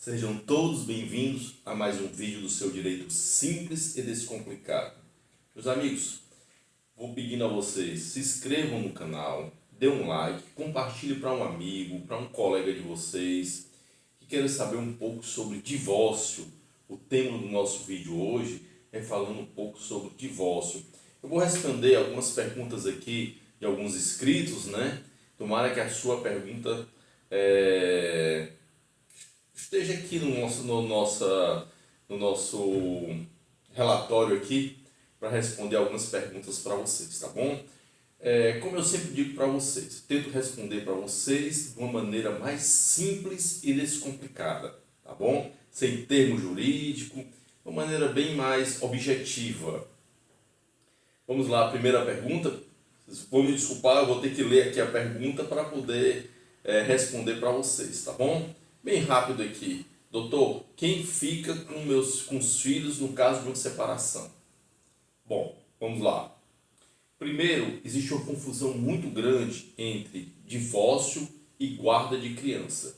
Sejam todos bem-vindos a mais um vídeo do seu direito simples e descomplicado. Meus amigos, vou pedindo a vocês, se inscrevam no canal, dê um like, compartilhe para um amigo, para um colega de vocês que querem saber um pouco sobre divórcio. O tema do nosso vídeo hoje é falando um pouco sobre divórcio. Eu vou responder algumas perguntas aqui de alguns inscritos, né? Tomara que a sua pergunta esteja aqui no nosso relatório aqui para responder algumas perguntas para vocês, tá bom? Como eu sempre digo para vocês, tento responder para vocês de uma maneira mais simples e descomplicada, tá bom? Sem termo jurídico, de uma maneira bem mais objetiva. Vamos lá, a primeira pergunta. Vou me desculpar, eu vou ter que ler aqui a pergunta para poder responder para vocês, tá bom? Bem rápido aqui. Doutor, quem fica com os filhos no caso de uma separação? Bom, vamos lá. Primeiro, existe uma confusão muito grande entre divórcio e guarda de criança.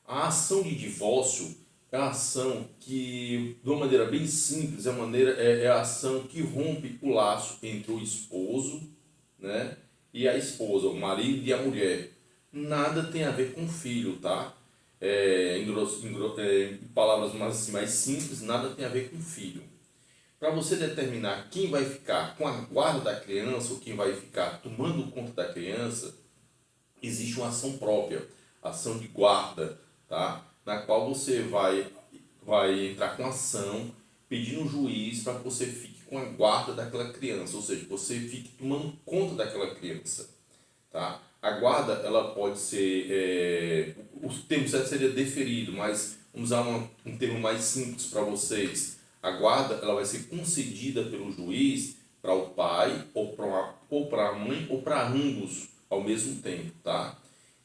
A ação de divórcio é a ação que, de uma maneira bem simples, é a ação que rompe o laço entre o esposo, né, e a esposa, o marido e a mulher. Nada tem a ver com filho, tá? Em palavras mais simples, nada tem a ver com filho. Para você determinar quem vai ficar com a guarda da criança ou quem vai ficar tomando conta da criança, existe uma ação própria, ação de guarda, tá? Na qual você vai entrar com ação pedindo ao juiz para que você fique com a guarda daquela criança, ou seja, que você fique tomando conta daquela criança, tá? A guarda, ela pode ser, o termo certo seria deferido, mas vamos usar um termo mais simples para vocês. A guarda, ela vai ser concedida pelo juiz para o pai, ou para a mãe, ou para ambos ao mesmo tempo, tá?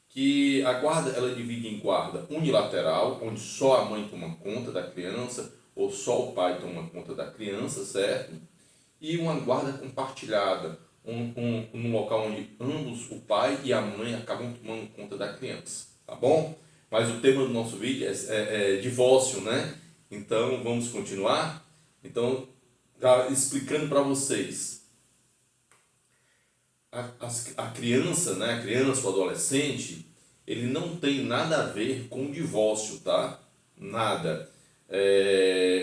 Que a guarda, ela divide em guarda unilateral, onde só a mãe toma conta da criança, ou só o pai toma conta da criança, certo? E uma guarda compartilhada, num local onde ambos, o pai e a mãe, acabam tomando conta da criança, tá bom? Mas o tema do nosso vídeo é divórcio, né? Então, vamos continuar? Então, já explicando para vocês. A criança, né? A criança, o adolescente, ele não tem nada a ver com o divórcio, tá? Nada.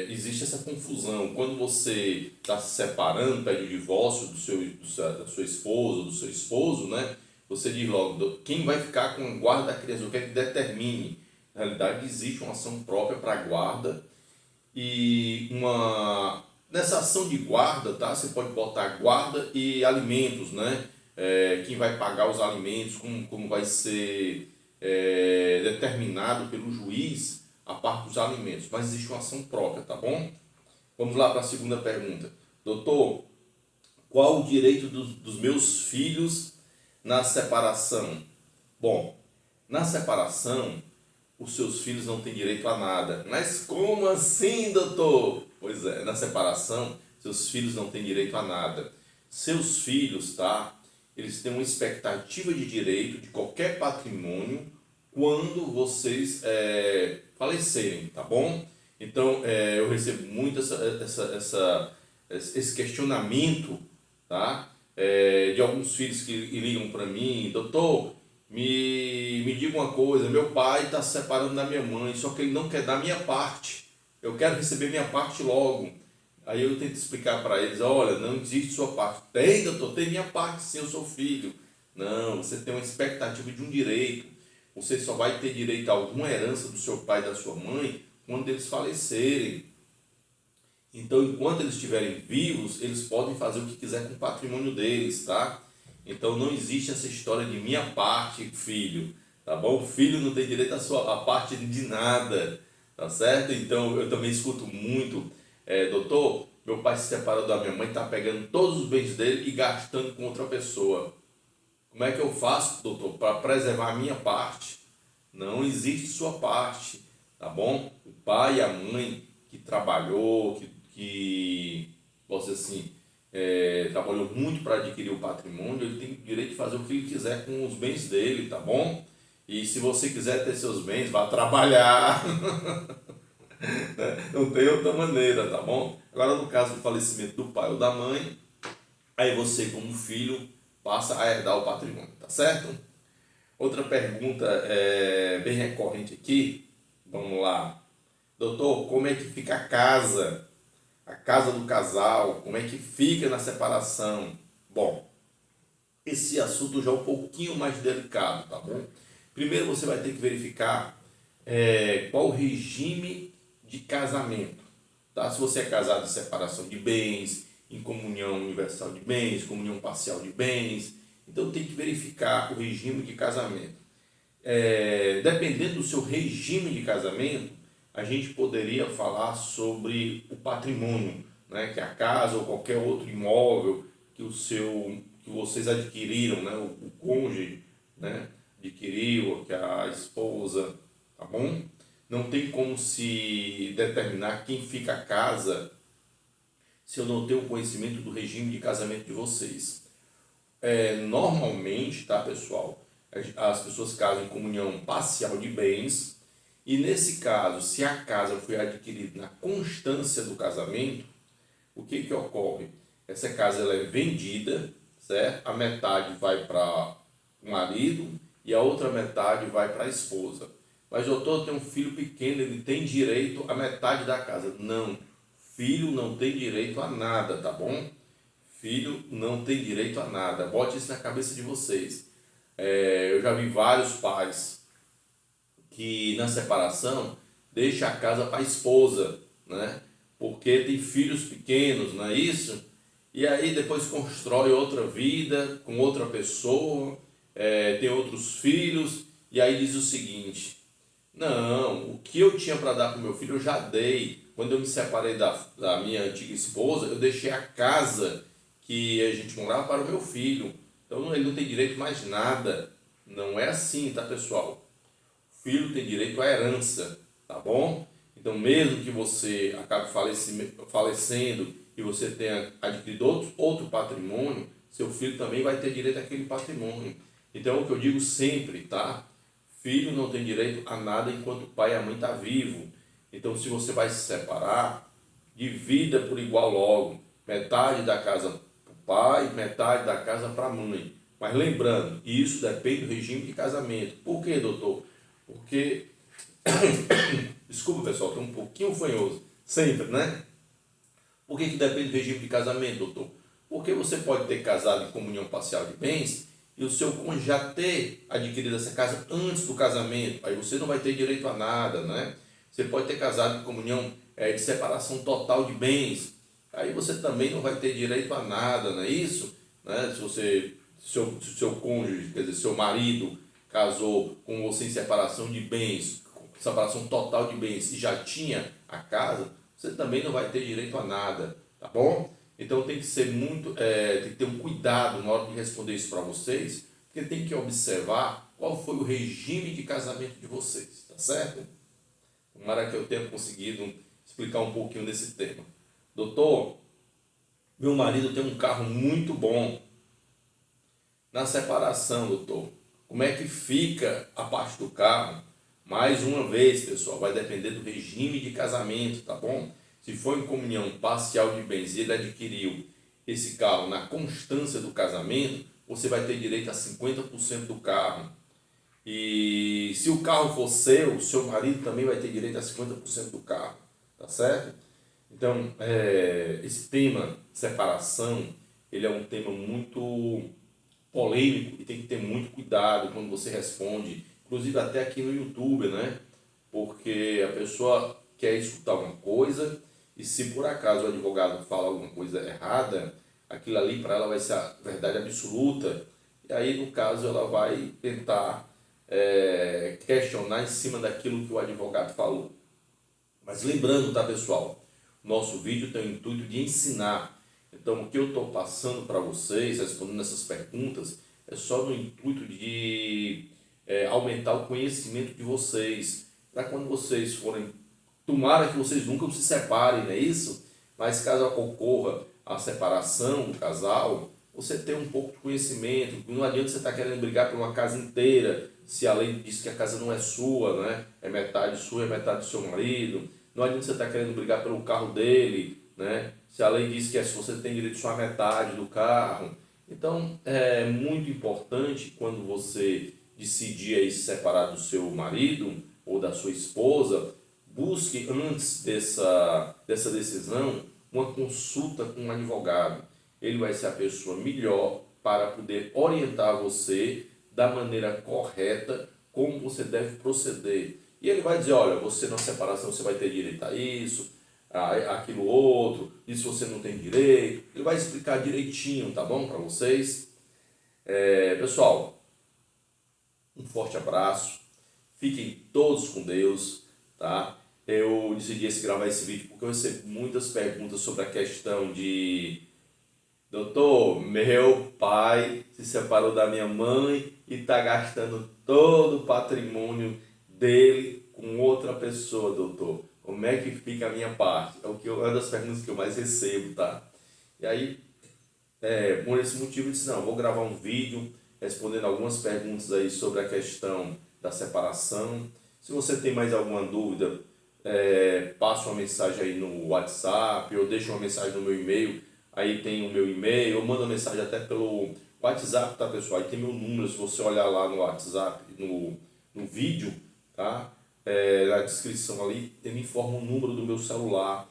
Existe essa confusão. Quando você está se separando, pede o divórcio da sua esposa, do seu esposo, né? Você diz logo, quem vai ficar com a guarda da criança, o que é que determine? Na realidade, existe uma ação própria para a guarda e nessa ação de guarda, tá? Você pode botar guarda e alimentos, né? Quem vai pagar os alimentos, como vai ser determinado pelo juiz a parte dos alimentos, mas existe uma ação própria, tá bom? Vamos lá para a segunda pergunta. Doutor, qual o direito dos meus filhos na separação? Bom, na separação, os seus filhos não têm direito a nada. Mas como assim, doutor? Pois é, na separação, seus filhos não têm direito a nada. Seus filhos, tá? Eles têm uma expectativa de direito de qualquer patrimônio quando vocês falecerem, tá bom? Então, eu recebo muito esse questionamento, tá? De alguns filhos que ligam para mim, doutor, me diga uma coisa, meu pai está se separando da minha mãe, só que ele não quer dar minha parte, eu quero receber minha parte logo. Aí eu tento explicar para eles, olha, não existe sua parte. Tem, doutor, tem minha parte sim, eu sou filho. Não, você tem uma expectativa de um direito. Você só vai ter direito a alguma herança do seu pai e da sua mãe quando eles falecerem. Então, enquanto eles estiverem vivos, eles podem fazer o que quiser com o patrimônio deles, tá? Então, não existe essa história de minha parte, filho, tá bom? O filho não tem direito a parte de nada, tá certo? Então, eu também escuto muito, doutor, meu pai se separou da minha mãe, está pegando todos os bens dele e gastando com outra pessoa. Como é que eu faço, doutor, para preservar a minha parte? Não existe sua parte, tá bom? O pai e a mãe que trabalhou, que posso dizer assim, trabalhou muito para adquirir o patrimônio, ele tem o direito de fazer o que ele quiser com os bens dele, tá bom? E se você quiser ter seus bens, vá trabalhar. Não tem outra maneira, tá bom? Agora, no caso do falecimento do pai ou da mãe, aí você, como filho, passa a herdar o patrimônio, tá certo? Outra pergunta bem recorrente aqui, vamos lá. Doutor, como é que fica a casa? A casa do casal, como é que fica na separação? Bom, esse assunto já é um pouquinho mais delicado, tá bom? Primeiro você vai ter que verificar qual o regime de casamento, tá? Se você é casado em separação de bens, em comunhão universal de bens, comunhão parcial de bens, então tem que verificar o regime de casamento. Dependendo do seu regime de casamento, a gente poderia falar sobre o patrimônio, né? Que é a casa ou qualquer outro imóvel que vocês adquiriram, né? O cônjuge, né? Adquiriu, que a esposa, tá bom? Não tem como se determinar quem fica a casa se eu não tenho conhecimento do regime de casamento de vocês. Normalmente, tá, pessoal, as pessoas casam em comunhão parcial de bens, e nesse caso, se a casa foi adquirida na constância do casamento, o que que ocorre? Essa casa ela é vendida, certo? A metade vai para o marido e a outra metade vai para a esposa. Mas doutor, tem um filho pequeno, ele tem direito à metade da casa. Não, filho não tem direito a nada, tá bom? Filho não tem direito a nada. Bote isso na cabeça de vocês. Eu já vi vários pais que na separação deixa a casa para a esposa, né? Porque tem filhos pequenos, não é isso? E aí depois constrói outra vida com outra pessoa, tem outros filhos, e aí diz o seguinte: não, o que eu tinha para dar para o meu filho eu já dei. Quando eu me separei da minha antiga esposa, eu deixei a casa que a gente morava para o meu filho. Então ele não tem direito mais nada. Não é assim, tá, pessoal? O filho tem direito à herança, tá bom? Então, mesmo que você acabe falecendo e você tenha adquirido outro patrimônio, seu filho também vai ter direito àquele patrimônio. Então, é o que eu digo sempre, tá? Filho não tem direito a nada enquanto o pai e a mãe estão vivos. Então, se você vai se separar, divida por igual logo. Metade da casa para o pai, metade da casa para a mãe. Mas lembrando, isso depende do regime de casamento. Por quê, doutor? Porque, desculpa pessoal, estou um pouquinho fanhoso, sempre, né? Por que depende do regime de casamento, doutor? Porque você pode ter casado em comunhão parcial de bens e o seu cônjuge já ter adquirido essa casa antes do casamento, aí você não vai ter direito a nada, né? Você pode ter casado em comunhão de separação total de bens, aí você também não vai ter direito a nada, não é isso? Né? Se o seu cônjuge, quer dizer, seu marido casou com você em separação de bens, separação total de bens e já tinha a casa, você também não vai ter direito a nada, tá bom? Então tem que ser tem que ter um cuidado na hora de responder isso para vocês, porque tem que observar qual foi o regime de casamento de vocês, tá certo? Tomara que eu tenha conseguido explicar um pouquinho desse tema. Doutor, meu marido tem um carro muito bom. Na separação, doutor, como é que fica a parte do carro? Mais uma vez, pessoal, vai depender do regime de casamento, tá bom? Se for em comunhão parcial de bens e ele adquiriu esse carro na constância do casamento, você vai ter direito a 50% do carro. E se o carro for seu marido também vai ter direito a 50% do carro, tá certo? Então, esse tema, separação, ele é um tema muito polêmico e tem que ter muito cuidado quando você responde, inclusive até aqui no YouTube, né? Porque a pessoa quer escutar uma coisa e se por acaso o advogado fala alguma coisa errada, aquilo ali para ela vai ser a verdade absoluta, e aí no caso ela vai tentar questionar em cima daquilo que o advogado falou. Mas lembrando, tá, pessoal, nosso vídeo tem o intuito de ensinar. Então, o que eu estou passando para vocês, respondendo essas perguntas, é só no intuito de aumentar o conhecimento de vocês. Para quando vocês forem, tomara que vocês nunca se separem, não é isso? Mas caso ocorra a separação do casal, você ter um pouco de conhecimento. Não adianta você estar querendo brigar por uma casa inteira, se a lei diz que a casa não é sua, né? É metade sua, é metade do seu marido. Não adianta você estar querendo brigar pelo carro dele, né? Se a lei diz que você tem direito só a metade do carro. Então, é muito importante quando você decidir aí se separar do seu marido ou da sua esposa, busque antes dessa decisão uma consulta com um advogado. Ele vai ser a pessoa melhor para poder orientar você da maneira correta como você deve proceder. E ele vai dizer, olha, você na separação você vai ter direito a isso, a aquilo outro, isso você não tem direito. Ele vai explicar direitinho, tá bom, para vocês. Pessoal, um forte abraço. Fiquem todos com Deus, tá? Eu decidi gravar esse vídeo porque eu recebo muitas perguntas sobre a questão de doutor, meu pai se separou da minha mãe e está gastando todo o patrimônio dele com outra pessoa, doutor. Como é que fica a minha parte? É uma das perguntas que eu mais recebo, tá? E aí, por esse motivo, eu disse, não, vou gravar um vídeo respondendo algumas perguntas aí sobre a questão da separação. Se você tem mais alguma dúvida, passa uma mensagem aí no WhatsApp, ou deixa uma mensagem no meu e-mail, aí tem o meu e-mail, ou manda uma mensagem até pelo WhatsApp, tá pessoal? Aí tem meu número, se você olhar lá no WhatsApp, no vídeo, tá? Na descrição ali, ele informa o número do meu celular,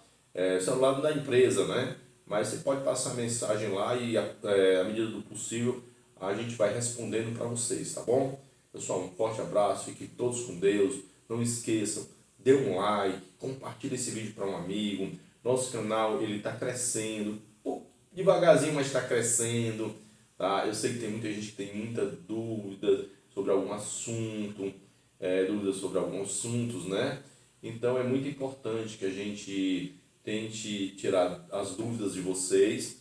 celular da empresa, né? Mas você pode passar a mensagem lá e, à medida do possível, a gente vai respondendo para vocês, tá bom? Pessoal, um forte abraço, fiquem todos com Deus, não esqueçam, dê um like, compartilhe esse vídeo para um amigo. Nosso canal ele está crescendo, devagarzinho, mas está crescendo, tá? Eu sei que tem muita gente que tem muita dúvida sobre algum assunto, dúvidas sobre alguns assuntos, né? Então é muito importante que a gente tente tirar as dúvidas de vocês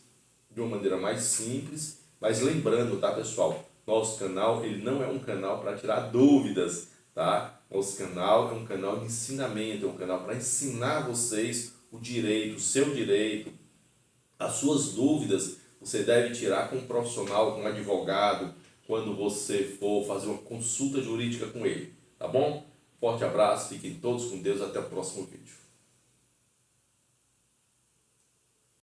de uma maneira mais simples, mas lembrando, tá, pessoal? Nosso canal ele não é um canal para tirar dúvidas, tá? Nosso canal é um canal de ensinamento, é um canal para ensinar vocês o direito, o seu direito, as suas dúvidas. Você deve tirar com um profissional, com um advogado, quando você for fazer uma consulta jurídica com ele, tá bom? Forte abraço, fiquem todos com Deus, até o próximo vídeo.